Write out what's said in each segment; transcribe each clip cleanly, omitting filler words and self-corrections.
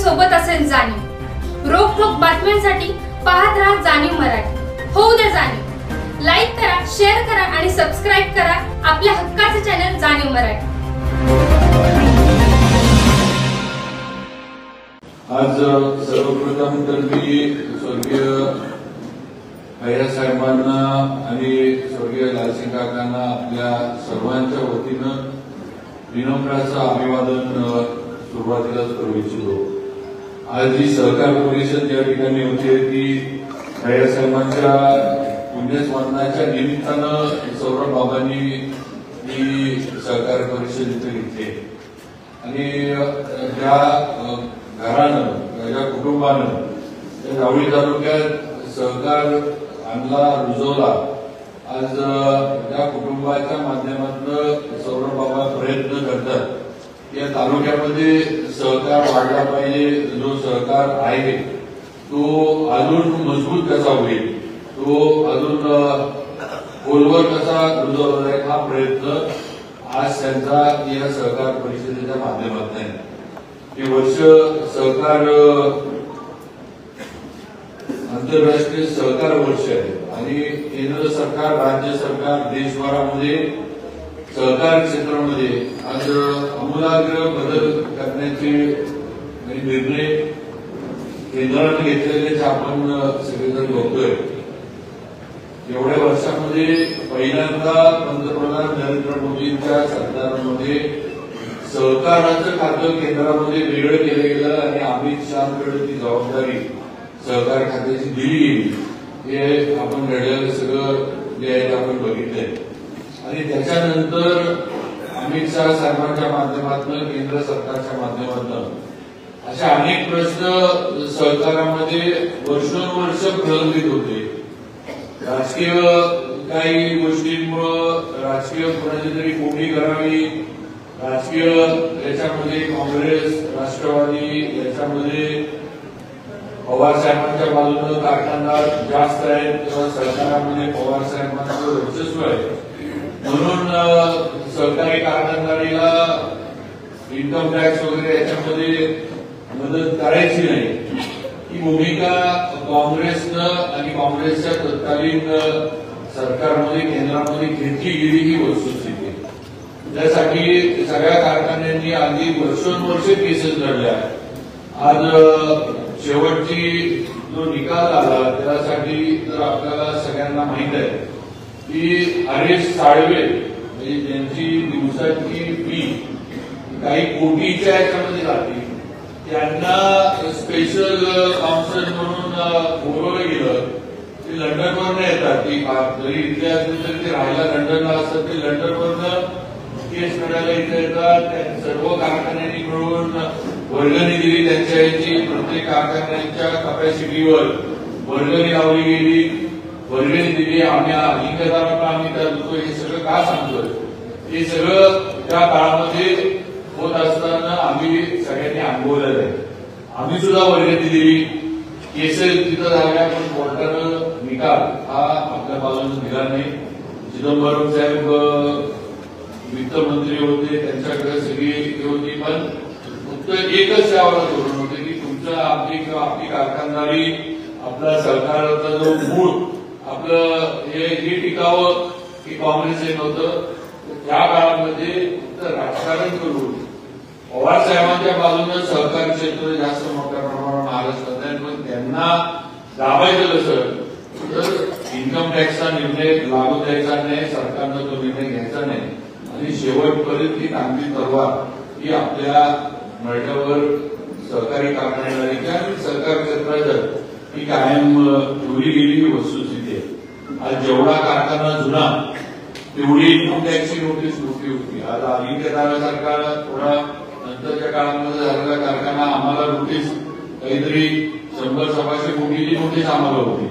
सोबत असेल जाणीव। रोखोक बातम्यांसाठी पाहत राहा जाणीव मराठी। होऊ दे जाणीव। लाईक करा, शेअर करा आणि सबस्क्राइब करा आपल्या हक्काचे चॅनल जाणीव मराठी। आज सर्वप्रथम तर मी स्वर्गीय भैया साहेबांना आणि स्वर्गीय लालसिंग काकांना आपल्या सर्वांच्या वतीनं विनम्राचं अभिवादन सुरुवातीलाच करू इच्छितो। आज ही सहकार परिषद या ठिकाणी होती ती भैया साहेबांच्या पुण्यस्मरणाच्या निमित्तानं सौरभ बाबांनी ही सहकार परिषद इथे घेतली आणि ज्या घरानं ज्या कुटुंबानं राहुरी तालुक्यात सहकार आणला रुजवला, आज त्या कुटुंबाच्या माध्यमातून सौरभ बाबा प्रयत्न करतात या तालुक्यामध्ये सहकार वाढला पाहिजे। जो सहकार आहे तो अजून मजबूत कसा होईल, तो अजून खोलवर कसा रुजवला जाईल हा प्रयत्न आज त्यांचा या सहकार परिषदेच्या माध्यमातून आहे। हे वर्ष सहकार आंतरराष्ट्रीय सहकार वर्ष आहे आणि केंद्र सरकार, राज्य सरकार देशभरामध्ये सहकार क्षेत्रामध्ये आज आमूलाग्र बदल करण्याचे निर्णय केंद्राने घेतलेले आपण सगळेजण बघतोय। एवढ्या वर्षामध्ये पहिल्यांदा पंतप्रधान नरेंद्र मोदींच्या सरकारमध्ये सहकाराचं खातं केंद्रामध्ये वेगळं केलं गेलं आणि अमित शहाकडे ती जबाबदारी सहकार खात्याची दिली गेली। हे आपण घडलेलं सगळं जे आहे आपण बघितलंय आणि त्याच्यानंतर अमित शहा साहेबांच्या माध्यमातून केंद्र सरकारच्या माध्यमातून अशा अनेक प्रश्न सहकारामध्ये वर्षोनवर्ष प्रलंबित होते। राजकीय काही गोष्टींमुळे राजकीय कोणाची तरी कोंडी करावी, राजकीय याच्यामध्ये काँग्रेस राष्ट्रवादी याच्यामध्ये पवार साहेबांच्या बाजूने कारखानदार जास्त आहेत किंवा सरकारामध्ये पवार साहेबांचं वर्चस्व आहे म्हणून सहकारी कारखानदारीला इन्कम टॅक्स वगैरे याच्यामध्ये मदत करायची नाही ही भूमिका काँग्रेसनं आणि काँग्रेसच्या तत्कालीन सरकारमध्ये केंद्रामध्ये घेतली गेली ही वस्तुस्थिती। त्यासाठी सगळ्या कारखान्यांनी अगदी वर्षोनवर्ष केसेस लढल्या। आज शेवटची जो निकाल आला त्यासाठी तर आपल्याला सगळ्यांना माहित आहे की हरीश साळवे म्हणजे ज्यांची दिवसाची फी काही कोटीच्या याच्यामध्ये जाते त्यांना स्पेशल काउन्सिल म्हणून बोलवलं गेलं। ते लंडनवरनं येतात, ती जरी इथले असेल तरी ते राहायला लंडनला असतात, ते लंडनवरनं केस करायला इथे येतात। सर्व कारखान्यांनी मिळून वर्गणी दिली, त्यांच्या याची प्रत्येक कारखान्यांच्या कपॅसिटीवर वर्गणी लावली गेली, वर्गणी दिली। आम्ही लिंगदारांना आम्ही त्या दुखतो हे सगळं का सांगतोय, हे सगळं त्या काळामध्ये होत असताना आम्ही सगळ्यांनी अनुभवलेलं आहे। आम्ही सुद्धा वर्गणी दिली, केसेस तिथं झाल्या पण कोर्टानं निकाल हा आपल्या बाजूने दिला नाही। चिदंबरम साहेब वित्तमंत्री होते, त्यांच्याकडे सगळी होती, पण फक्त एकच यावर धोरण होते की तुमचं आपली कारखानदारी आपला सरकारचा जो मूळ आपलं हे टिकावं की काँग्रेस हे नव्हतं। त्या काळामध्ये राजकारण करून पवार साहेबांच्या बाजूने सहकार क्षेत्र जास्त मोठ्या प्रमाणावर महाराष्ट्रात आहे, पण त्यांना दाबायचं कसं तर इन्कम टॅक्सचा निर्णय लागू द्यायचा नाही, सरकारनं तो निर्णय घ्यायचा नाही आणि शेवटपर्यंत ही तांबडी तलवार ही आपल्या मळ्यावर सहकारी कारखानदारीच्या आणि सहकार क्षेत्राच्या ही कायम ठेवली गेली वस्तुस्थिती आहे। आज जेवढा कारखाना जुना तेवढी इन्कम टॅक्सची नोटीस मोठी होती। आज अलिंगदारासारखा थोडा नंतरच्या काळामध्ये झालेला कारखाना आम्हाला नोटीस काहीतरी 100-125 कोटीची नोटीस आम्हाला होती।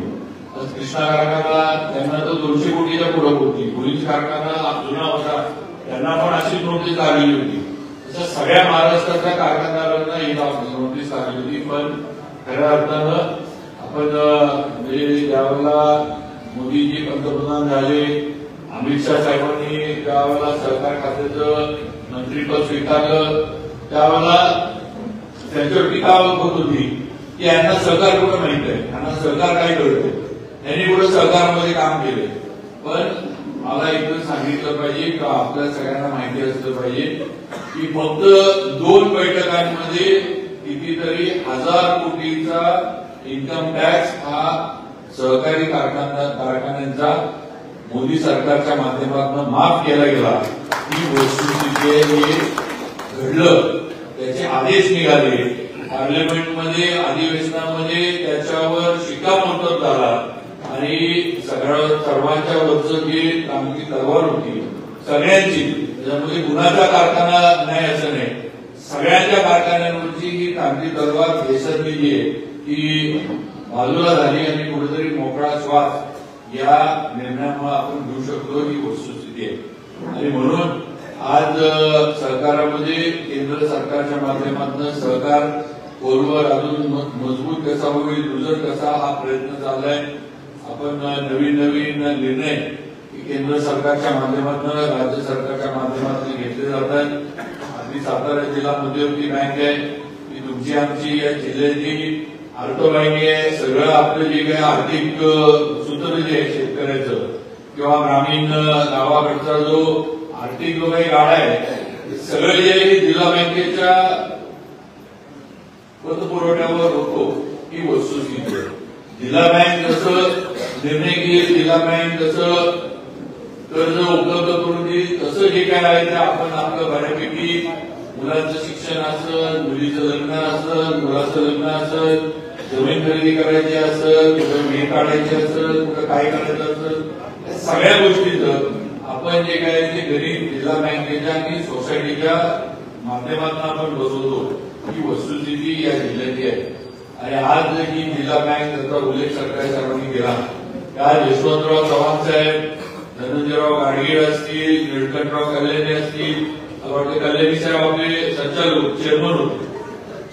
आज कृष्णा कारखाना त्यांना तर 200 कोटीच्या पुढे होती। भुईंज कारखाना जुना होता त्यांना पण अशीच नोटीस आलेली होती। तसं सगळ्या महाराष्ट्रातल्या कारखानदारांना ही नोटीस आली होती, पण खऱ्या अर्थानं आपण ज्यावेळेला मोदीजी पंतप्रधान झाले, अमित शहा साहेबांनी ज्यावेळेला सहकार खात्याचं मंत्रीपद स्वीकारलं त्यावेळेला त्यांच्यावर टीका होत होती की यांना सहकार कुठं माहित आहे, यांना सहकार काय कळतं, यांनी कुठं सहकारमध्ये काम केले. पण मला इथं सांगितलं पाहिजे का आपल्या सगळ्यांना माहिती असलं पाहिजे की फक्त 2 बैठकांमध्ये कितीतरी 1000 कोटीचा इन्कम टॅक्स हा सहकारी कारखान्यांचा मोदी सरकारच्या माध्यमातून माफ केला गेला. ही वस्तुस्थिती घडलं, त्याचे आदेश निघाले, पार्लमेंटमध्ये अधिवेशनामध्ये त्याच्यावर शिक्कामोर्तब झाला आणि सर्वांच्या वरचं जे कामगिरी तलवार होती सगळ्यांची, त्याच्यामध्ये कुणाचा कारखाना नाही असं नाही, सगळ्यांच्या कारखान्यांवरची ही कामगिरी तलवार देशातली आहे ती बाजूला झाली आणि कुठेतरी मोकळा श्वास या निर्णयामुळे आपण घेऊ शकतो. ही वस्तुस्थिती आहे आणि म्हणून आज सरकारामध्ये केंद्र सरकारच्या माध्यमातून सहकार खोलवर अजून मजबूत कसा होईल, रुजत कसा हा प्रयत्न चाललाय. आपण नवीन निर्णय केंद्र सरकारच्या माध्यमातून राज्य सरकारच्या माध्यमातून घेतले जातात. आपली सातारा जिल्हा मध्यवर्ती बँक आहे, ती तुमची आमची या जिल्ह्याची अर्थ बँक आहे. सगळं आपलं जे काही आर्थिक सूत्र जे आहे शेतकऱ्याचं किंवा ग्रामीण गावाकडचा जो आर्थिक जो काही गाडा आहे सगळं जे आहे जिल्हा बँकेच्या पतपुरवठ्यावर होतो. ही वस्तुस्थिती आहे. जिल्हा बँक जसं निर्णय घेईल, जिल्हा बँक जसं कर्ज उपलब्ध करून देईल, तसं जे काय आहे ते आपण आपलं बऱ्यापैकी मुलांचं शिक्षण असेल, मुलीचं लग्न असेल, मुलाचं लग्न असेल, जमीन खरेदी करायची असेल, कुठं मे काढायची असेल, कुठं काय करायचं असेल, सगळ्या गोष्टीचं आपण जे काय ते गरीब जिल्हा बँकेच्या आणि सोसायटीच्या माध्यमातून आपण बसवतो. ही वस्तुस्थिती या जिल्ह्याची आहे आणि आज ही जिल्हा बँक त्याचा उल्लेख सरकारी सर्वांनी केला. त्या यशवंतराव चव्हाण साहेब, धनंजयराव गाडगीळ असतील, निळकंठराव कल्याणी असतील, कल्याणी साहेब आपले संचालक चेअरमन होते.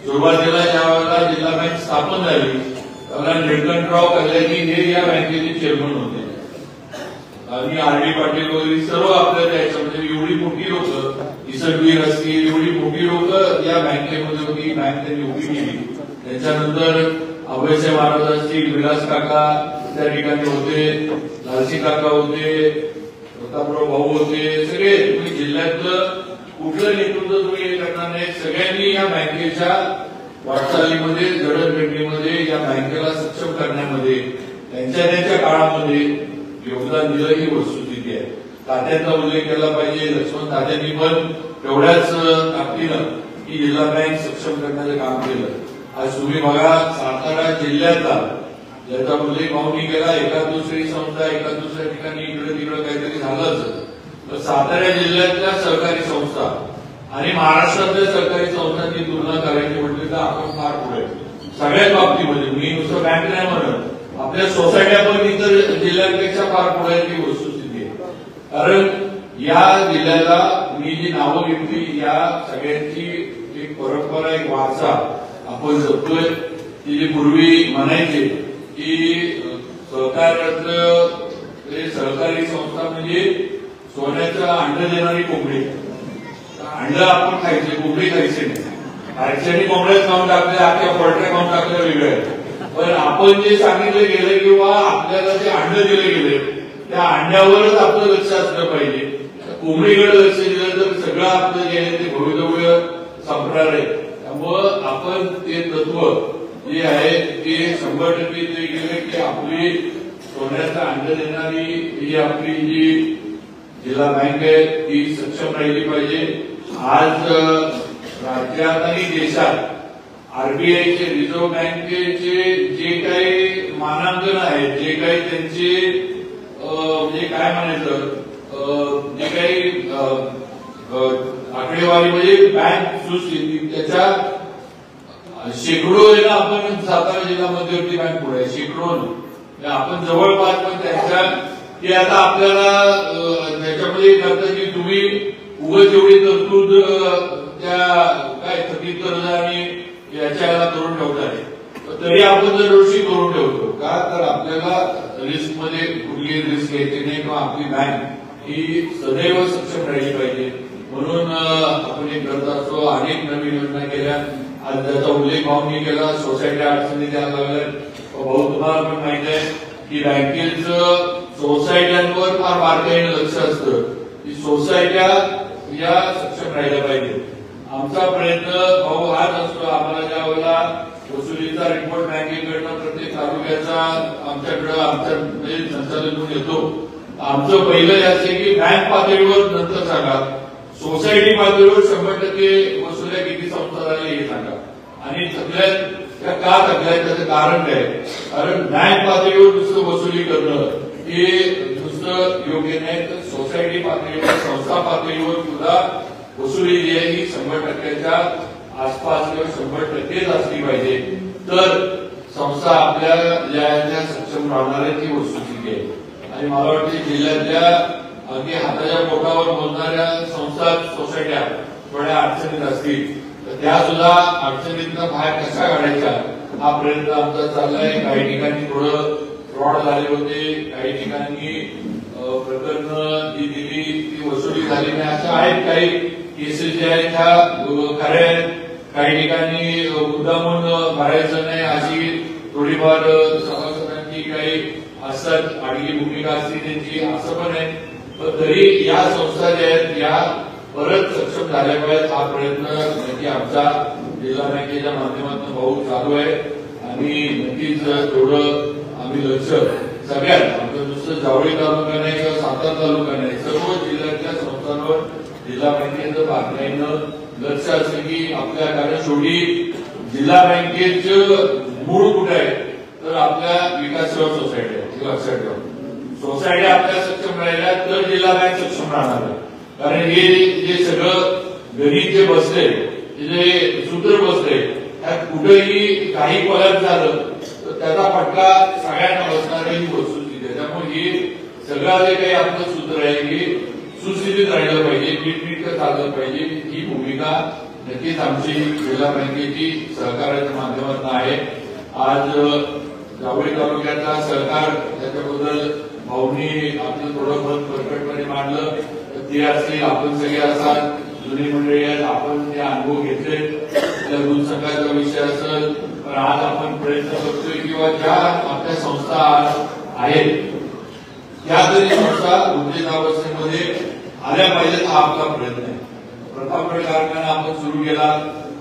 सुरुवातीला ज्या वेळेला जिल्हा बँक स्थापन झाली त्यावेळेला निळकंठराव कल्याणी हे या बँकेचे चेअरमन होते आणि आर डी पाटील वगैरे सर्व आपल्या त्याच्यामध्ये एवढी मोठी लोक, इसडवीर असतील, एवढी मोठी लोक या बँकेमध्ये होती. बँक त्यांनी उभी केली. त्याच्यानंतर अभयसाहेब महाराज असतील, विलास काका त्या ठिकाणी होते, लालसी काका होते, प्रतापराव भाऊ होते. सगळे तुम्ही जिल्ह्यातलं कुठलं नेतृत्व तुम्ही हे करणार नाही, सगळ्यांनी या बँकेच्या वाटचालीमध्ये जडणघडणीमध्ये या बँकेला सक्षम करण्यामध्ये त्यांच्या काळामध्ये योगदान दिलं. ही वस्तुस्थिती आहे. तात्यांचा उल्लेख केला पाहिजे. लक्ष्मण तात्यांनी पण तेवढ्याच ताकदीनं ही जिल्हा बँक सक्षम करण्याचं काम केलं. आज तुम्ही बघा सातारा जिल्ह्यातला ज्याचा उल्लेख भाऊनी केला, एका दुसरी संस्था एका दुसऱ्या ठिकाणी इकडे तिकडे काहीतरी झालंच, तर सातारा जिल्ह्यातल्या सहकारी संस्था आणि महाराष्ट्रातल्या सहकारी संस्थांची तुलना करायची म्हटली तर आपण फार पुढे सगळ्याच बाबतीमध्ये. मी नुसतं बँक नाही म्हणत, आपल्या सोसायट्या पण इतर जिल्ह्यांपेक्षा फार पुढे ही वस्तुस्थिती आहे. कारण या जिल्ह्याला मी जी नावं घेतली या सगळ्यांची एक परंपरा, एक वारसा आपण जपतोय. की जे पूर्वी म्हणायचे की सहकारी संस्था म्हणजे सोन्याचं अंड देणारी कोंबडी. अंड आपण खायचे, कोंबडी खायचे नाही. खायचे कोंबड्याच खाऊन टाकले, आपल्या पोल्ट्र्या खाऊन टाकल्या वेगळ्या. पण आपण जे सांगितलं गेलं किंवा आपल्याला जे अंड दिले गेले त्या अंड्यावरच आपलं लक्ष असलं पाहिजे. कोंबडीकडे लक्ष दिलं तर सगळं आपलं जे आहे ते भवितव्य संपणार आहे. त्यामुळं आपण ते तत्व जे आहे ते 100% ते गेले की आपली सोन्याचा अंड देणारी ही आपली जी जिल्हा बँक आहे ती सक्षम राहिली पाहिजे. आज राज्यात आणि देशात आरबीआयचे, रिझर्व्ह बँकेचे जे काही मानांकन आहे, जे काही त्यांचे म्हणजे काय म्हणायचं, जे काही आकडेवारी म्हणजे बँक सृष्टी त्याच्या शेकडो आपण सातारा जिल्हा मध्यवर्ती बँक पुढे आहे. शेकडो आपण जवळपास पण त्यांच्या की आता आपल्याला त्याच्यामध्ये करता की तुम्ही उगाच एवढी तरतूद त्या काय थकीत कर्ज आणि याच्याला करून ठेवणार आहे, तरी आपण दरवर्षी करून ठेवतो का तर आपल्याला रिस्क मध्ये कुठली रिस्क घ्यायची नाही किंवा आपली बँक ही सदैव सक्षम राहिली पाहिजे. म्हणून आपण हे करत असतो. अनेक नवीन योजना केल्या. आज त्याचा उल्लेख भाऊंनी केला, सोसायटी अडचणी द्यायला लागल्या. भाऊ तुम्हाला पण माहिती आहे की बँकेचं सोसायट्यांवर फार बारकाईने लक्ष असतं की सोसायट्या या सक्षम राहिल्या पाहिजे. आमचा प्रयत्न भाऊ हाच असतो. आम्हाला ज्या वेळेला वसुलीचा रिपोर्ट बँकेकडनं प्रत्येक तालुक्याचा आमच्याकडे आमच्या म्हणजे संचालक येतो, आमचं पहिलं असं की बँक पातळीवर नंतर सांगा, सोसायटी पातळीवर 100% वसुल्या किती संस्था झाल्या हे सांगा. आणि सगळ्यात त्या का थकल्या त्याचं कारण काय? कारण बँक पातळीवर नुसतं वसुली करणं हे नुसतं योग्य नाही. तर सोसायटी पातळीवर संस्था पातळीवर सुद्धा वसुली जी आहे ही 100%च्या आसपास किंवा 100%च असली पाहिजे. तर संस्था आपल्या ज्या सक्षम राहणार आहे ती वस्तुस्थिती आहे. आणि मला वाटते जिल्ह्यातल्या अगदी हाताच्या बोटावर मोजणाऱ्या संस्था सोसायट्या थोड्या अडचणीत असतील तर त्या सुद्धा अडचणीतनं बाहेर कशा काढायच्या हा प्रयत्न आमचा चाललाय. काही ठिकाणी थोडं फ्रॉड झाले होते, काही ठिकाणी प्रकरण जी दिली ती वसुली झाली नाही, अशा आहेत काही केसेस ज्या आहेत त्या खऱ्या आहेत. काही ठिकाणी मुद्दामून भरायचं नाही अशी थोडीफार सभासदांची काही असतात आडली भूमिका असते त्यांची, असं पण आहे. पण तरी या संस्था ज्या आहेत या परत सक्षम झाल्या पाहिजेत. हा प्रयत्न नक्की आमचा जिल्हा बँकेच्या माध्यमातून भाऊ चालू आहे. आणि नक्कीच थोडं आम्ही लक्ष सगळ्यात आमचं नुसतं जावळी तालुका नाही किंवा सातारा तालुका नाही, सर्व जिल्ह्यातल्या संस्थांवर जिल्हा बँकेचं बारकाईनं लक्ष असं की आपल्या कारण शेवटी जिल्हा बँकेचं मूळ कुठे आहे तर आपल्या विकास सेवा सोसायटी आहे. लक्षात ठेवा, सोसायटी आपल्या सक्षम राहिल्या तर जिल्हा बँक सक्षम राहणार आहे. कारण हे जे सगळं गणित जे बसले जे सूत्र बसले त्यात कुठेही काही कोलॅप्स झालं तर त्याचा फटका सगळ्यांना बसणार ही वस्तुस्थिती आहे. त्यामुळे हे सगळं जे काही आपलं सूत्र आहे हे सुस्थितीत राहिलं पाहिजे, नीटनेटकं चाललं पाहिजे. ही भूमिका नक्कीच आमची जिल्हा बँकेची सहकार्याच्या माध्यमातून आहे. आज जावळी तालुक्याचा सहकार त्याच्याबद्दल भाऊंनी आपलं थोडं मत प्रकटपणे मांडलं. ते असतील आपण सगळे असाल जुनी मंडळी आहेत, आपण जे अनुभव घेतले त्या दूध संघाचा विषय असेल तर आज आपण प्रयत्न करतोय किंवा ज्या आपल्या संस्था आहेत त्या तरी संस्था उद्योगावस्थेमध्ये आल्या पाहिजेत हा आपला प्रयत्न आहे. प्रतापगड कारखाना आपण सुरू केला,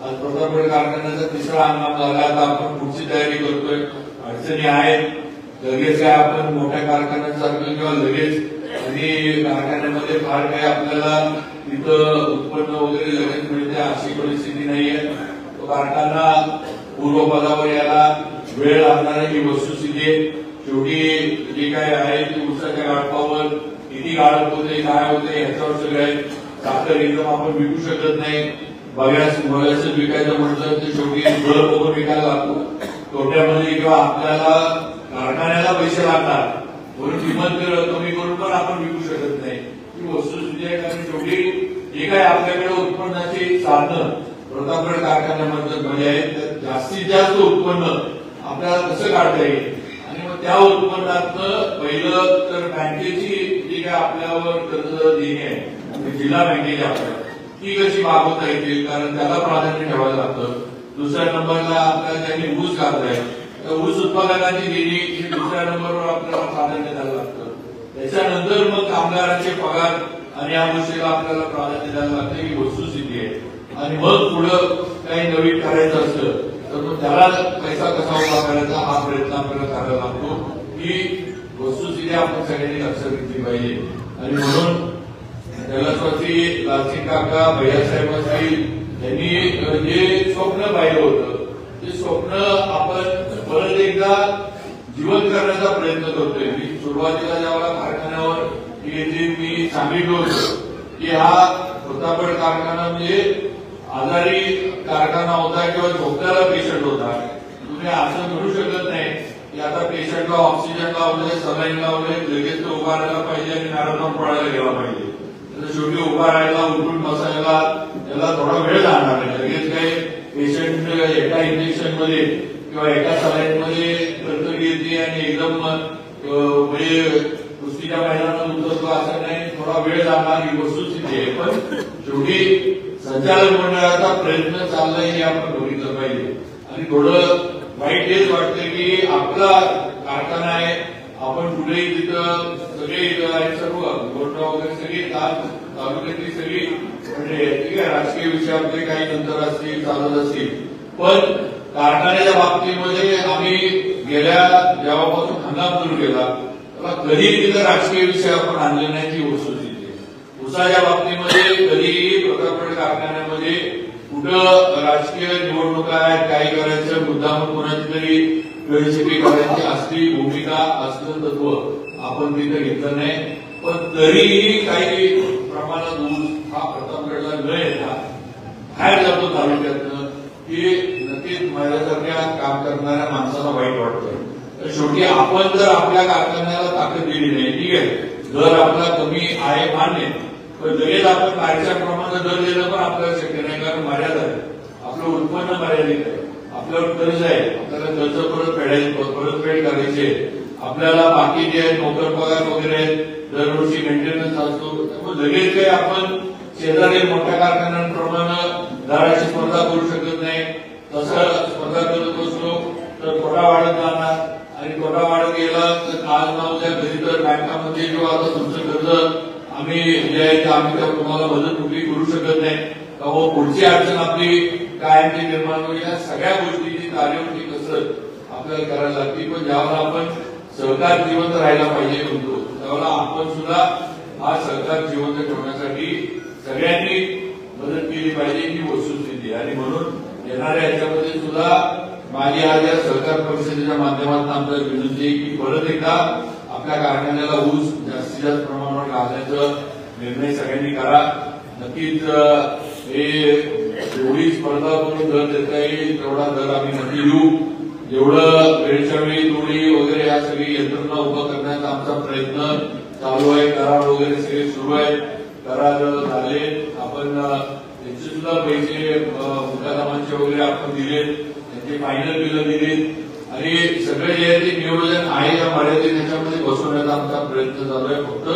आज प्रतापगड कारखान्याचा तिसरा हंगाम झाला. आता आपण पुढची तयारी करतोय. अडचणी आहेत, लगेच काय आपण मोठ्या कारखान्यांसारखं किंवा लगेच आणि कारखान्यामध्ये फार काय आपल्याला तिथं उत्पन्न वगैरे लगेच मिळते अशी परिस्थिती नाहीये. तो कारखाना पूर्वपदावर यायला वेळ लागणार ही वस्तुस्थिती आहे. शेवटी जे काय आहे ते उसाच्या गाडपावर किती गाडप होते काय होते ह्याच्यावर सगळं आहे. साखर एकदम आपण विकू शकत नाही. बघायचं विकायचं म्हटलं तर शेवटी दर बघून विकायला लागतो. तोट्यामध्ये किंवा आपल्याला कारखान्याला पैसे लागतात म्हणून किंमत कमी करून पण आपण विकू शकत नाही. ही वस्तुस्थिती आहे. कारण शेवटी जे काय आपल्याकडे उत्पन्नाची साधनं प्रतापगड कारखान्यामध्ये आहेत जास्तीत जास्त उत्पन्न आपल्याला कसं काढता येईल आणि मग त्या उत्पन्नातनं पहिलं तर बँकेची जी काय आपल्यावर कर्ज देणे आहे जिल्हा बँकेची आपल्याला ती कशी मागवता येतील कारण त्याला प्राधान्य ठेवायला लागतं. दुसऱ्या नंबरला आपल्याला त्यांनी ऊस घातलाय तर ऊस उत्पादकांची देणी ही दुसऱ्या नंबरवर आपल्याला प्राधान्य द्यायला लागतं. त्याच्यानंतर मग कामगारांचे पगार आणि या गोष्टीला आपल्याला प्राधान्य द्यायला लागतं ही वस्तुस्थिती आहे. आणि मग पुढं काही नवीन करायचं असतं तर मग त्याला पैसा कसा उभा करायचा हा प्रयत्न आपल्याला करायला लागतो. ही वस्तुस्थिती आपण सगळ्यांनी लक्षात घेतली पाहिजे. आणि म्हणून जलस्वाती लालसिंग काका भैयासाहेब असतील यांनी जे स्वप्न पाहिलं होतं ते स्वप्न आपण परत एकदा जीवन करण्याचा प्रयत्न करतोय. मी सुरुवातीला जेव्हा कारखान्यावर येथे मी सांगितलं होतं की हा प्रतापगड कारखाना म्हणजे आजारी कारखाना होता किंवा झोपल्याला पेशंट होता. तुम्ही असं म्हणू शकत नाही की आता पेशंटला ऑक्सिजन लावलंय सलाईन लावलंय लगेच तो उभा राहायला पाहिजे आणि मॅरेथॉन पळायला गेला पाहिजे. तर शेवटी उभा राहायला उठून बसायला त्याला थोडा वेळ जाणार आहे. लगेच काही पेशंट एका इंजेक्शन मध्ये किंवा एका सलाईन मध्ये तरतरी येते आणि एकदम म्हणजे कुस्तीच्या मैदानात उतरतो असं नाही, थोडा वेळ जाणार ही वस्तुस्थिती आहे. पण शेवटी संचालक मंडळाचा प्रयत्न चाललाय हे आपण बघितलं पाहिजे. पाहिजे. आणि थोडं वाईट हेच वाटतं की आपला कारखाना आहे, आपण कुठेही तिथं सगळे सर्व गोरगाव वगैरे सगळी तालुक्यातली सगळी म्हणजे ठीक आहे, राजकीय विषयामध्ये काही नंतर असतील चालत असतील, पण कारखान्याच्या बाबतीमध्ये आम्ही गेल्या जेव्हापासून हंगाम सुरू केला तेव्हा कधी तिथं राजकीय विषय आपण आणले नाही ती वस्तुस्थिती. उसाच्या बाबतीमध्ये कधीही प्रतापगड कारखान्यामध्ये कुठं राजकीय निवडणुका आहेत, काही करायचं मुद्दाम कोणाची तरी वेळचिटी करायची असली भूमिका असलं तत्व आपण तिथे घेतलं नाही. पण तरीही काही प्रमाणात ऊस हा प्रतापगडला न येता बाहेर जातो तालुक्यातनं, की नक्कीच माझ्यासारख्या काम करणाऱ्या माणसाला वाईट वाटतं. तर शेवटी आपण जर आपल्या कारखान्याला ताकद दिली नाही, ठीक आहे, दर आपला कमी आहे मान्य, पण लगेच आपण बाहेरच्या प्रमाणात दर दिलं पण आपल्याला शक्य नाही, कारण मर्यादा आहे, आपलं उत्पन्न मर्यादित आहे, आपल्यावर कर्ज आहे, आपल्याला कर्ज परतफेड करायचे, आपल्याला बाकी जे नोकर पगार वगैरे दरवर्षी मेंटेनन्स असतो. त्यामुळे लगेच काही आपण शेजारी मोठ्या कारखान्यांप्रमाणे दराची स्पर्धा करू शकत नाही. तसं स्पर्धा करत असलो तर थोडा वाढत जाणार, आणि थोडा वाढत गेला तर आज ना उद्या कधी तर बँकामध्ये किंवा आता तुमचं कर्ज आम्ही जे आहे ते आम्ही तुम्हाला मदत कुठली करू शकत नाही, तेव्हा पुढची अडचण आपली कायमची निर्माण होईल. या सगळ्या गोष्टीची तारेवरची कसरत आपल्याला करायला लागते. पण ज्यावेळेला आपण सहकार जिवंत राहायला पाहिजे म्हणतो त्यावेळेला आपण सुद्धा हा सहकार जिवंत ठेवण्यासाठी सगळ्यांनी मदत केली पाहिजे ही वस्तुस्थिती. आणि म्हणून येणाऱ्या याच्यामध्ये सुद्धा माझी आज या सहकार परिषदेच्या माध्यमातून आपल्याला विनंती आहे की परत एकदा आपल्या कारखान्याला ऊस जास्तीत जास्त प्रमाणावर घालण्याचा निर्णय सगळ्यांनी करा. नक्कीच हे जेवढी स्पर्धा करून दर देता येईल तेवढा दर आम्ही नक्की देऊ. जेवढं वेळच्या वेळी तोडी वगैरे या सगळी यंत्रणा उभं करण्याचा आमचा प्रयत्न चालू आहे. करार वगैरे सगळे सुरू आहेत, करार झाले, आपण त्याचे सुद्धा पैसे मुकादमांचे वगैरे आपण दिलेत, त्यांचे फायनल बिलं दिलीत, आणि सगळे जे आहे ते नियोजन आहे या मर्यादित त्याच्यामध्ये बसवण्याचा आमचा प्रयत्न चालू आहे. फक्त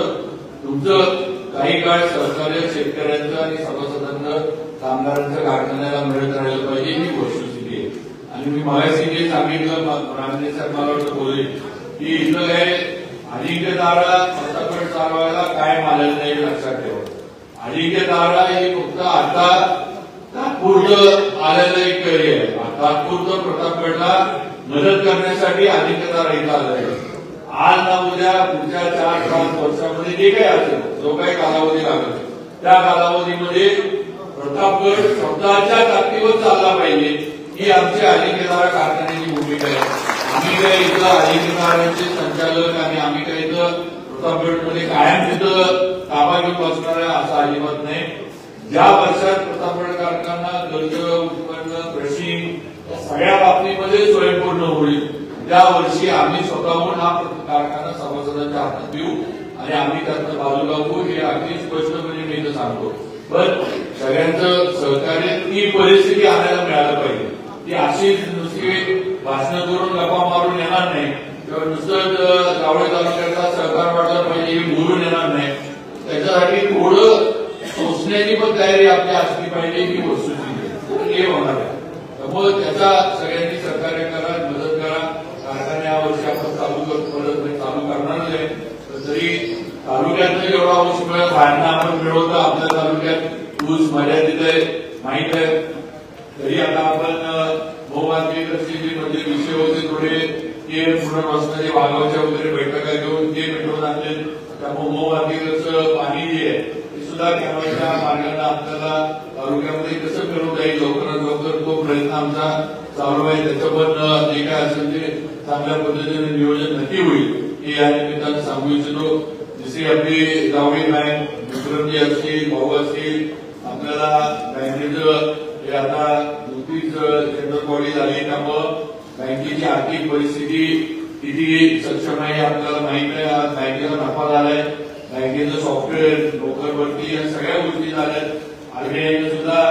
तुमचं काही काळ सहकार्य शेतकऱ्यांचं आणि सभासदांचं कामगारांच्या कारखान्याला मिळत राहिलं पाहिजे ही वस्तुस्थिती आहे. आणि मी मगाशी जे सांगितलं रामदेव साहेब मला वाटतं बोलले की इथं काय अजिंक्यतारा प्रतापगड चालवायला काय आलेलं नाही लक्षात ठेवा. अजिंक्यतारा हे फक्त आता तात्पुरतं आलेलं एक कार्य आहे. तात्पुरतं प्रतापगडला मदत करण्यासाठी अजिंक्यतारा इथं आलं आहे. आज ना उद्या पुढच्या 4-5 वर्षामध्ये जे काही असेल जो काही कालावधी लागेल त्या कालावधीमध्ये प्रतापगड स्वतःच्या ताकदीवर चालला पाहिजे ही आमची अजिंक्यतारा कारखान्याची भूमिका आहे. आम्ही काय इथं अजिंक्यताराचे संचालक आणि आम्ही काय इथं प्रतापगडमध्ये कायम तिथं ताबा घेऊन बसणार आहे असं अजिबात नाही. ज्या वर्षात प्रतापगड कारखाना कर्ज उत्पन्न क्रशिंग सगळ्या बाबतीमध्ये स्वयंपूर्ण होईल त्या वर्षी आम्ही स्वतःहून हा कारखाना सभासदांच्या हातात देऊ आणि आम्ही त्यातनं बाजूला होऊ हे अगदी स्पष्टपणे मी इथं सांगतो. पण सगळ्यांचं सहकार्य ती परिस्थिती आणायला मिळालं पाहिजे. ती अशी नुसती भाषणं करून गप्पा मारून येणार नाही किंवा नुसतं जावळे तालुक्याचा सहकार वाढला पाहिजे हे बोलून येणार नाही. त्याच्यासाठी थोडं सोसण्याची पण तयारी आपली असली पाहिजे ही वस्तुस्थिती हे होणार आहे. त्यामुळे त्याचा सगळ्यांनी सहकार्य करा, मदत करा. कारखाने या वर्षी आपण चालू करणारच आहे. तरी तालुक्यातनं जेवढा ऊस मिळेल बाहेरनं आपण मिळवतो आपल्या तालुक्यात ऊस मर्यादित आहे माहीत आहे. तरी आता आपण बहुमार्गिकचे जे म्हणजे विषय होते थोडे ते पुनर्वसनाचे वागावच्या वगैरे बैठका घेऊन ते मिटवून आणले. त्यामुळे बहुमार्गिकचं पाणी जे आहे ते सुद्धा कॅनलच्या मार्गाने आपल्याला तालुक्यामध्ये कसं मिळवता येईल लवकरात लवकर तो प्रयत्न आमचा चालू आहे. त्याचं पण जे काय असेल ते चांगल्या पद्धतीने नियोजन नक्की होईल हे या निमित्तानं सांगू इच्छितो. जशी आपली जावळी बँक विक्रमजी असतील भाऊ असतील आपल्याला बँकेचं हे आता नुकतीच चंद्रकवाडी झाली त्यामुळं बँकेची आर्थिक परिस्थिती किती सक्षम आहे आपल्याला माहित आहे. आज बँकेला नफा झालाय, बँकेचं सॉफ्टवेअर नोकर भरती या सगळ्या गोष्टी झाल्यात. आरबीआयनं सुद्धा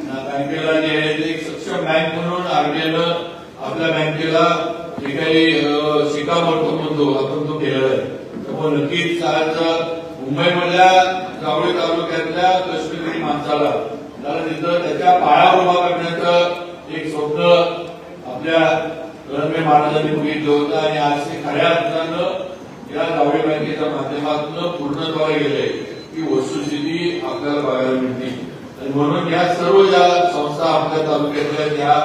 बँकेला जे आहे ते एक सक्षम बँक म्हणून आरबीआयनं आपल्या बँकेला जे काही शिक्कामोर्तब म्हणतो आपण तो केलेला आहे. त्यामुळे नक्कीच आज मुंबईमधल्या जावळी तालुक्यातल्या कष्टकरी माणसाला तिथं त्याच्या पायावर उभा करण्याचं एक स्वप्न आपल्या कळंबे महाराजांनी बघितलं होतं आणि आज ते खऱ्या अर्थानं या जावळी बँकेच्या माध्यमातून पूर्णत्वाला गेलंय की वस्तुस्थिती आपल्याला बघायला मिळते. आणि म्हणून या सर्व ज्या संस्था आपल्या तालुक्यातल्या त्या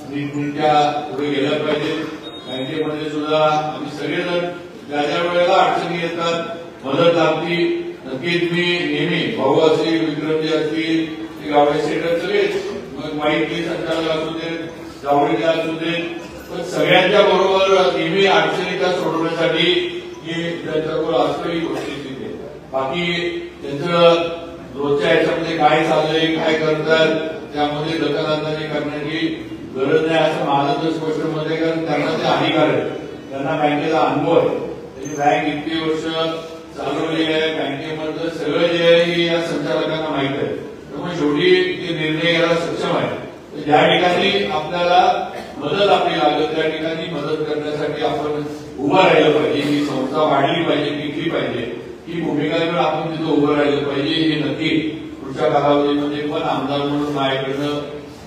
नीटनेटक्या पुढे गेल्या पाहिजेत. बँकेमध्ये सुद्धा आम्ही सगळेजण ज्या ज्या वेळेला अडचणी येतात मदत लागती नक्कीच मी नेहमी भाऊ असतील विक्रमजी असतील ते गावडे सेटर सगळेच मग माहिती संचालक असू देत जावडीला असू देत पण सगळ्यांच्या बरोबर नेहमी अडचणीच्या सोडवण्यासाठी हे त्यांच्याकडून असतं ही गोष्टी तिथे. बाकी त्यांचं रोजच्या याच्यामध्ये काय चाललंय काय करतात त्यामध्ये दखलंदाजी करण्याची गरज नाही असं माझं तर स्पष्ट मत आहे. कारण त्यांना ते अधिकार आहे त्यांना बँकेचा अनुभव आहे. त्याची बँक इतकी वर्ष चालवली आहे बँकेमधलं सगळं जे आहे हे या संचालकांना माहित आहे. त्यामुळे शेवटी ते निर्णय घ्यायला सक्षम आहे. ज्या ठिकाणी आपल्याला मदत आपली लागत त्या ठिकाणी मदत करण्यासाठी आपण उभं राहिलं पाहिजे. ही संस्था वाढली पाहिजे टिकली पाहिजे ही भूमिका घेऊन आपण तिथं उभं राहिलं पाहिजे. हे नक्की पुढच्या कालावधीमध्ये पण आमदार म्हणून माझ्याकडनं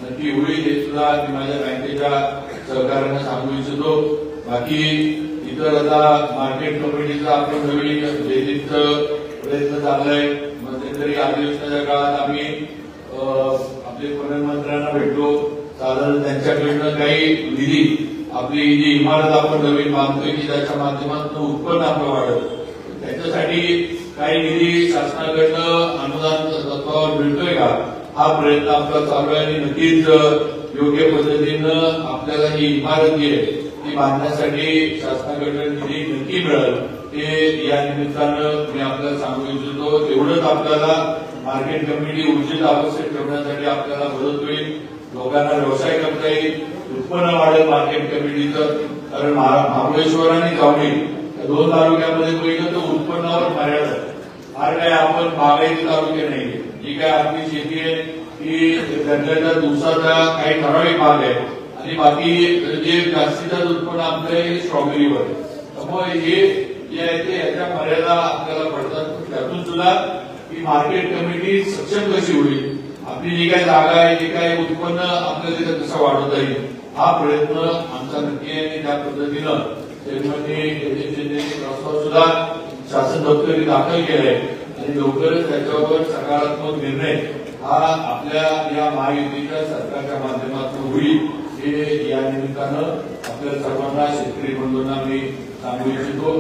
नक्की होईल हे सुद्धा मी माझ्या बँकेच्या सहकार्याने सांगू इच्छितो. बाकी इतर आता मार्केट कमिटीचा आपण नवीन बेसिकचं प्रयत्न चाललाय. मध्यंतरी अधिवेशनाच्या काळात आम्ही आपले प्रधानमंत्र्यांना भेटलो. साधारण त्यांच्याकडनं काही निधी आपली जी इमारत आपण नवीन बांधतोय की त्याच्या माध्यमातून उत्पन्न आपलं वाढत त्याच्यासाठी काही निधी शासनाकडनं अनुदान तत्वावर मिळतोय का हा प्रयत्न आपला चालू आहे. आणि नक्कीच योग्य पद्धतीनं आपल्याला ही इमारत जी आहे ती बांधण्यासाठी शासनाकडनं निधी नक्की मिळेल ते या निमित्तानं मी आपल्याला सांगू इच्छितो. तेवढंच आपल्याला मार्केट कमिटी ऊर्जित आवश्यक ठेवण्यासाठी आपल्याला मदत होईल. लोकांना व्यवसाय करता येईल उत्पन्न वाढेल मार्केट कमिटीचं. कारण महाबळेश्वर आणि जावळी या दोन तालुक्यामध्ये पहिलं तर उत्पन्नावर मर्यादा फार काय आपण बागायती तालुके नाही. जी काय आपली शेती आहे ती त्यातल्या दिवसाचा काही ठराविक भाग आहे आणि बाकी जे जास्तीचं उत्पन्न आपलं हे स्ट्रॉबेरीवर आहे. त्यामुळे हे जे आहे ते याच्या मर्यादा आपल्याला पडतात. त्यातून सुद्धा ही मार्केट कमिटी सक्षम कशी होईल आपली जी काही जागा आहे जे काही उत्पन्न आपल्याला तिथं कसं वाढवता येईल हा प्रयत्न आमचा नक्की आहे. आणि त्या पद्धतीनं चेअरमनने प्रस्ताव सुद्धा शासन दप्तरी दाखल केलाय आणि लवकरच त्याच्यावर सकारात्मक निर्णय हा आपल्या या महायुतीच्या सरकारच्या माध्यमातून होईल हे या निमित्तानं आपल्या सर्वांना शेतकरी बंधूंना मी सांगू इच्छितो.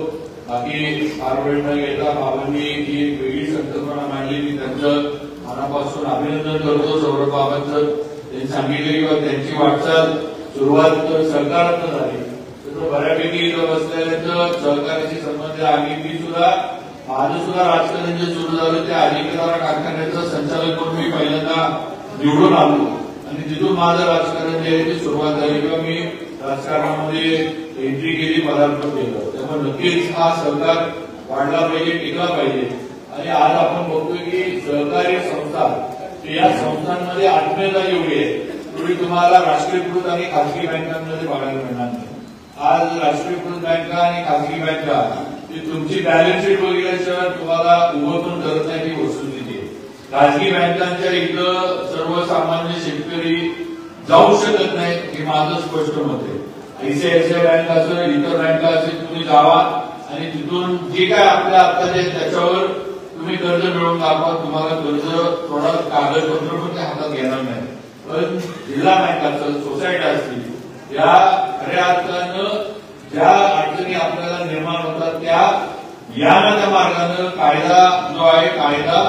बाकी फार वेळ न घेता बाबांनी ही एक वेगळी संकल्पना मांडली. मी त्यांचं मनापासून अभिनंदन करतो. सौरभ बाबांचं त्यांनी सांगितलं की त्यांची वाटचाल सुरुवात सरकारनं झाली तर बऱ्यापैकी इथं बसलेल्यांचं सहकार्याशी संबंध आहे. मी सुद्धा माझं सुद्धा राजकारण जे सुरू झालं त्या अधिकारा कारखान्याचं संचालक म्हणून मी पहिल्यांदा निवडून आलो आणि तिथून माझं राजकारण जे आहे ते सुरुवात झाली किंवा मी राजकारणामध्ये एंट्री केली पदार्पण केलं. त्यामुळे नक्कीच हा सहकार वाढला पाहिजे टिकला पाहिजे. आणि आज आपण बघतोय की सहकारी संस्था या संस्थांमध्ये आत्मीयता एवढी आहे पूर्वी तुम्हाला राष्ट्रीयकृत आणि खासगी बँकांमध्ये बघायला मिळणार नाही. आज राष्ट्रीयकृत बँका आणि खासगी बँका ही तुमची बॅलन्स शीट बघितल्याशिवाय तुम्हाला उभं पण करत नाही ही वस्तुस्थिती आहे. खासगी बँकांच्या इथं सर्वसामान्य शेतकरी जाऊ शकत नाही हे माझं स्पष्ट मत आहे. आयसीआयसीआय बँक असेल इतर बँका असेल तुम्ही जावा आणि तिथून जे काय आपल्या हातात आहे त्याच्यावर तुम्ही कर्ज मिळवून दाखवा. तुम्हाला कर्ज थोडा कागदपत्र पण त्या हातात घेणार नाही. पण जिल्हा बँक असेल सोसायटी असतील या खऱ्या अर्थानं ज्या अडचणी आपल्याला निर्माण होतात त्या या मार्गानं कायदा जो आहे कायदा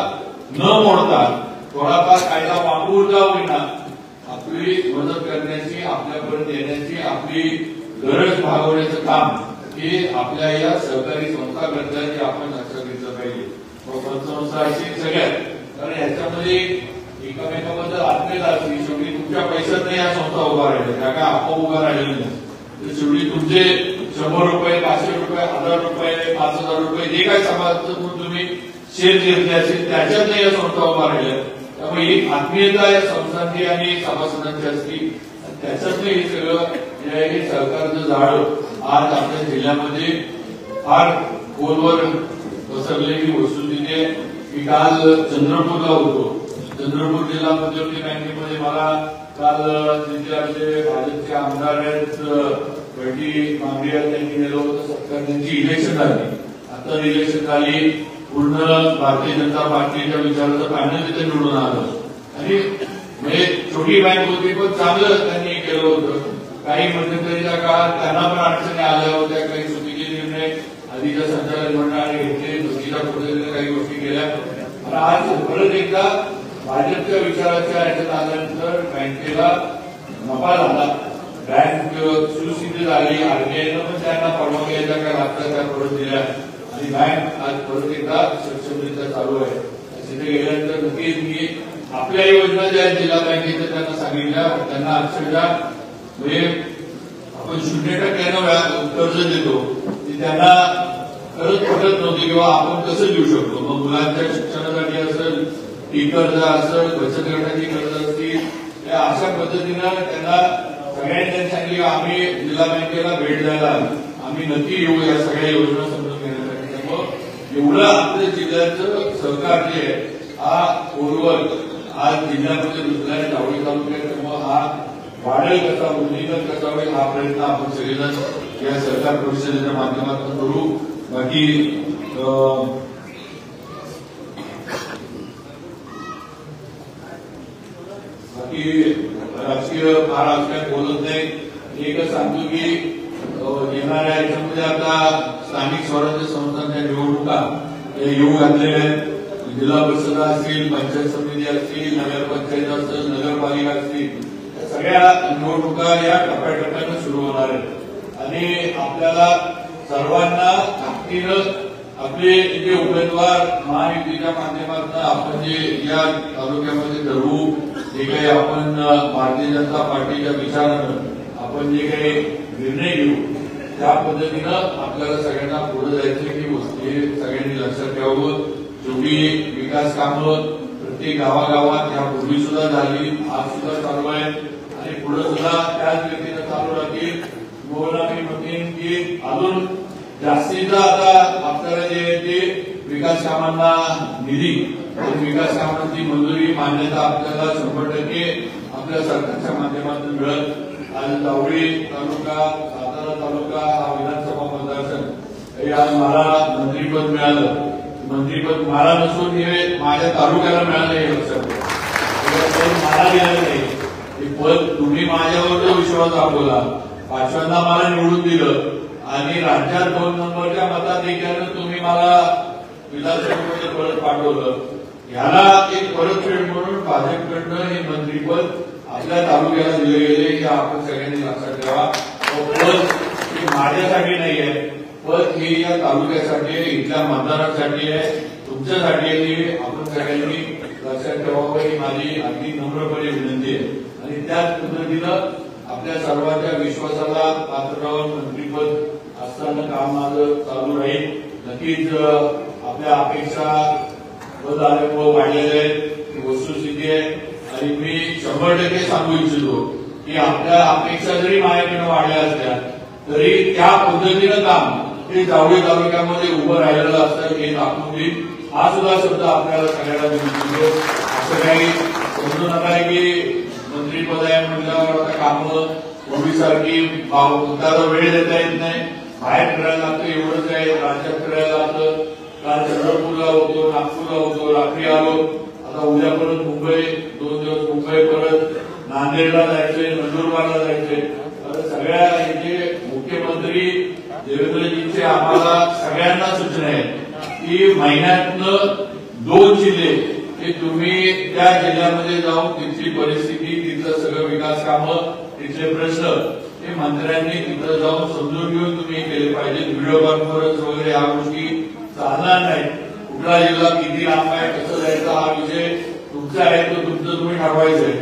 न मोडता थोडाफार कायदा वापरून का होईना आपली मदत करण्याची आपल्यापर्यंत येण्याची आपली गरज भागवण्याचं काम हे आपल्या या सहकारी संस्था करतात आपण लक्षात घेतलं पाहिजे. संस्था अशी सगळ्यात कारण याच्यामध्ये एकमेकाबद्दल आत्मीयता असली शेवटी तुमच्या पैशात नाही या संस्था उभा राहिल्या त्या काय आपोआप उभा राहिलेल्या नाही. शेवटी तुमचे 100 रुपये 500 रुपये 1000 रुपये 5000 रुपये जे काही समाजातून तुम्ही शेअर घेतले असेल त्याच्यात नाही या संस्था उभा राहिल्या. त्यामुळे ही आत्मीयता या संस्थांची आणि सभासदांची असती त्याच्यात हे सगळं हे सहकारचं जाळं आज आपल्या जिल्ह्यामध्ये फार खोलवर पसरलेली वस्तुस्थिती आहे. मी काल चंद्रपूरला होतो. चंद्रपूर जिल्हा मध्यवर्ती बँकेमध्ये मला काल तिथे आमचे भाजपचे आमदार आहेत बैठी मांगरिया त्यांनी नेलं होतं सत्कार, त्यांची इलेक्शन झाली. आता इलेक्शन झाली, पूर्ण भारतीय जनता पार्टीच्या विचाराचं पॅनल तिथे निवडून आलं आणि म्हणजे छोटी बँक होती पण चांगलं त्यांनी केलं होतं. काही मध्यंतरीच्या काळात त्यांना पण अडचणी आल्या होत्या, काही चुकीचे निर्णय आधीच्या संचालक मंडळाने घेतले, चुकीच्या पद्धतीने काही गोष्टी केल्या. आणि आज परत एकदा भाजपच्या विचाराच्या याच्यात आल्यानंतर बँकेला नफा झाला, बँक सुस्थितीत आली. आरबीआयनं पण त्यांना परवानगी ज्या काय लागतात त्या परत दिल्या आणि बँक आज परत एकदा सक्षमरित्या चालू आहे. तिथे गेल्यानंतर नक्कीच मी आपल्या योजना ज्या आहेत जिल्हा बँकेच्या त्यांना सांगितल्या, त्यांना अक्षरशः म्हणजे आपण 0% कर्ज देतो ती त्यांना खरंच पटत नव्हती किंवा आपण कसं देऊ शकतो. मग मुलांच्या शिक्षणासाठी असेल, टी कर्ज असेल, बचत गटाची कर्ज असतील, अशा पद्धतीनं त्यांना सगळ्यांनी सांगितलं आम्ही जिल्हा बँकेला भेट द्यायला आम्ही नक्की येऊ या सगळ्या योजना समजून घेण्यासाठी. त्यामुळे एवढं आपल्या जिल्ह्याचं सहकार जे आहे हा पूर्वज आज जिल्ह्यामध्ये दुसऱ्या जावळी तालुक्यात त्यामुळे हा वाढेल कसा, उन्नीकरण कसा होईल हा प्रयत्न आपण सगळेजण या सहकार परिषदेच्या माध्यमातून करू. बाकी राजकीय फार आज काय बोलत नाही. एकच सांगतो की येणाऱ्या याच्यामध्ये आता स्थानिक स्वराज्य संस्थांच्या निवडणुका येऊ घातलेल्या आहेत. जिल्हा परिषद असतील, पंचायत समिती असतील, नगरपंचायत असेल, नगरपालिका असतील, सगळ्या निवडणुका या टप्प्याटप्प्यानं सुरू होणार आहेत आणि आपल्याला सर्वांना ताकदीनं आपले जे उमेदवार महायुतीच्या माध्यमातून आपण जे या तालुक्यामध्ये ठरवू, जे काही आपण भारतीय जनता पार्टीच्या विचारानं आपण जे काही निर्णय घेऊ त्या पद्धतीनं आपल्याला सगळ्यांना पुढे जायचं की हे सगळ्यांनी लक्षात ठेवावं. शेवटी विकास कामं प्रत्येक गावागावात यापूर्वी सुद्धा झाली, आज सुद्धा चालू आहे आणि पुढे सुद्धा त्याच गतीनं चालू राहतील. मला मी म्हणेन की अजून जास्तीचा आता आपल्याला जे आहे ते विकास कामांना निधी, विकास कामांची मंजुरी, मान्यता आपल्याला 100% आपल्या सरकारच्या माध्यमातून मिळत. आज जावळी तालुका, सातारा तालुका हा विधानसभा मतदारसंघ आज मला मंत्रीपद मिळालं. मंत्रीपद मला नसून हे माझ्या तालुक्याला मिळालं हे लक्षात मला मिळालं नाही. हे पद तुम्ही माझ्यावर जो विश्वास दाखवला, पाचव्यांदा मला निवडून दिलं आणि राज्यात 2 नंबरच्या मताधिक्यानं तुम्ही मला विधानसभेमध्ये परत पाठवलं. ह्याला एक परतफेड म्हणून भाजपकडनं हे मंत्रीपद आपल्या तालुक्याला दिले गेले हे आपण सगळ्यांनी लक्षात ठेवा. पद हे माझ्यासाठी नाही आहे, पद हे या तालुक्यासाठी आहे, इथल्या मतदारांसाठी आहे, तुमच्यासाठी आहे. हे आपण सगळ्यांनी लक्षात ठेवावं ही माझी अगदी नम्रपणे विनंती आहे. आणि त्याच पद्धतीनं आपल्या सर्वांच्या विश्वासाला पात्र राहून मंत्रीपद असताना काम माझं चालू राहील. नक्कीच आपल्या अपेक्षा वाढलेल्या आहेत, वस्तुस्थिती आहे आणि मी 100% सांगू इच्छितो की आपल्या अपेक्षा जरी माझ्याकडे वाढल्या असल्या तरी त्या पद्धतीनं काम हे जावळी तालुक्यामध्ये उभं राहिलेलं असतं हे दाखवून देईल. हा सुद्धा शब्द आपल्याला सगळ्याला देऊ. असं काही समजू नका की मंत्रीपद आहे म्हटल्यावर आता कामं पूर्वीसारखी त्याला वेळ देता येत नाही, बाहेर फिरायला लागतं एवढंच आहे, राज्यात फिरायला लागतं. काल चंद्रपूरला होतो, नागपूरला होतो, रात्री आलो, आता उद्या परत मुंबई, 2 दिवस मुंबई, परत नांदेडला जायचंय, नंदुरबारला जायचंय. सगळ्या इथे मुख्यमंत्री देवेंद्रजींचे आम्हाला सगळ्यांना सूचना आहे की महिन्यातनं 2 जिल्हे हे तुम्ही त्या जिल्ह्यामध्ये जाऊन तिथली परिस्थिती, तिथलं सगळं विकास कामं, तिथले प्रश्न हे मंत्र्यांनी तिथं जाऊन समजून घेऊन तुम्ही केले पाहिजे. व्हिडिओ कॉन्फरन्स वगैरे या गोष्टी चालणार नाही. कुठला जिल्हा किती लांब आहे, कसं जायचं हा विषय तुमचा आहे, तो तुमचं तुम्ही ठरवायचंय.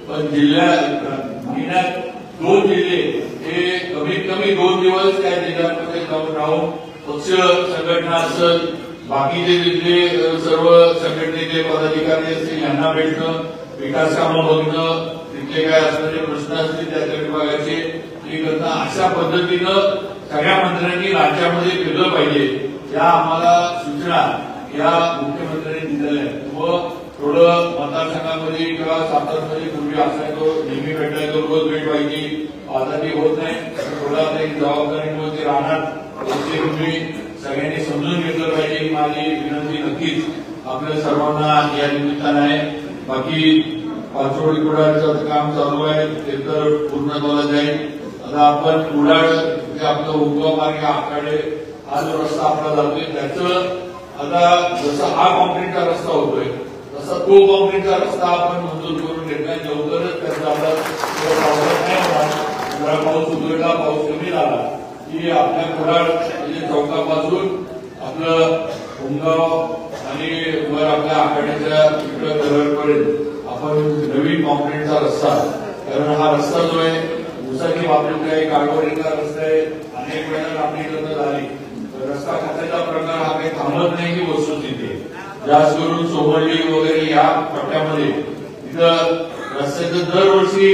पण जिल्ह्यात महिन्यात 2 जिल्हे हे कमीत कमी 2 दिवस त्या जिल्ह्यामध्ये जाऊन राहून पक्ष संघटना असेल, बाकीचे जिल्हे सर्व संघटनेचे पदाधिकारी असतील यांना भेटणं, विकास कामं बघणं, तिथले काय असणारे प्रश्न असतील त्याच्या विभागाचे हे करणं, अशा पद्धतीनं सगळ्या मंत्र्यांनी राज्यामध्ये फिरलं पाहिजे. या आम्हाला सूचना या मुख्यमंत्र्यांनी दिलेल्या आहेत व थोडं मतदारसंघामध्ये किंवा सातारमध्ये पूर्वी असायचो, नेहमी भेटायचो, रोज भेट व्हायची, आता ती होत नाही. थोडा काही जबाबदारीमुळे ते राहणार, ते तुम्ही सगळ्यांनी समजून घेतलं पाहिजे ही माझी विनंती नक्कीच आपल्या सर्वांना या निमित्तानं आहे. बाकी पाचोडी कुडाळचं काम चालू आहे, ते तर पूर्णत्वाला जाईल. आता आपण कुडाळ जे आपलं उगवा मार्ग आखाडे हा जो रस्ता आपला जातोय त्याचं आता जसं हा कॉन्क्रीटचा रस्ता होतोय तसा तो कॉन्क्रीटचा रस्ता आपण मंजूर करून घेतला. लवकरच त्याचा आता पावसात नाही होणार, जरा पाऊस उघडला, पाऊस कमी झाला की आपल्या कुडाळ म्हणजे चौकापासून आपलं उमगाव आणि वर आपल्या आखाड्याच्या इकडं कलरपर्यंत आपण नवीन कॉन्क्रीटचा रस्ता, कारण हा रस्ता जो आहे उसाची बाजू आहे, काळवडीचा रस्ता आहे, अनेक वेळा आपलीकडनं झाली. रस्ता खात्याचा प्रकार हा काही थांबत नाही ही वस्तुस्थिती आहे. जास्त करून सोमवडी वगैरे या पट्ट्यामध्ये तिथं रस्त्याचं दरवर्षी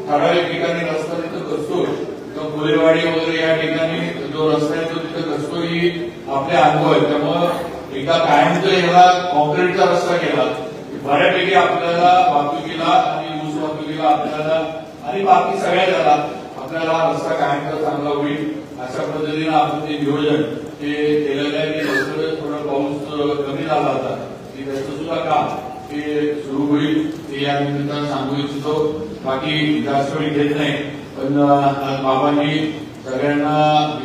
ठराविक ठिकाणी रस्ता तिथं कसतो, किंवा फुलेवाडी वगैरे या ठिकाणी जो रस्ता आहे तो तिथं कसतो ही आपले अनुभव आहे. त्यामुळं एका कायमचा याला कॉन्क्रीटचा रस्ता केला बऱ्यापैकी आपल्याला वाहतुकीला आणि ऊस वाहतुकीला आपल्याला आणि बाकी सगळ्याला आपल्याला हा रस्ता कायमचा चांगला होईल अशा पद्धतीनं आपण ते नियोजन ते केलेलं आहे. लवकरच थोडा पाऊस कमी झाला होता की त्याचं सुद्धा काम ते सुरू होईल ते या निमित्तानं सांगू इच्छितो. बाकी जास्त वेळ घेत नाही, पण बाबांनी सगळ्यांना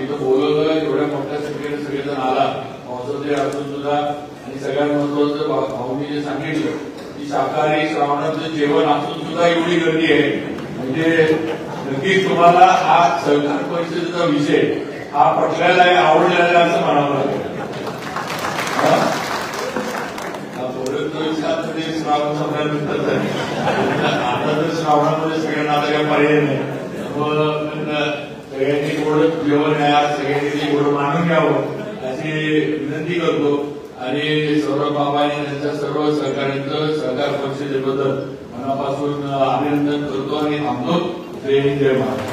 इथं बोलवलं, एवढ्या मोठ्या संख्येने सगळेजण आला पावसाचे असून सुद्धा. आणि सगळ्यात महत्वाचं भाऊनी जे सांगितलं की शाकाहारी श्रावणाचं जेवण असून सुद्धा एवढी गर्दी आहे, म्हणजे नक्कीच तुम्हाला हा सहकार परिषदेचा विषय हा पटलेला आहे, आवडलेला आहे असं म्हणावं लागेल. श्रावण संपल्यानंतर आता तर श्रावणामध्ये सगळ्यांना आता काही पर्याय नाही, सगळ्यांनी थोडं जेवण आहे, सगळ्यांनी थोडं मानून घ्यावं अशी विनंती करतो. आणि सौरभ बाबा आणि त्यांच्या सर्व सहकार्यांचं सहकार परिषदेबद्दल मनापासून अभिनंदन करतो आणि थांबतो. जय हिंद, जय महाराष्ट्र.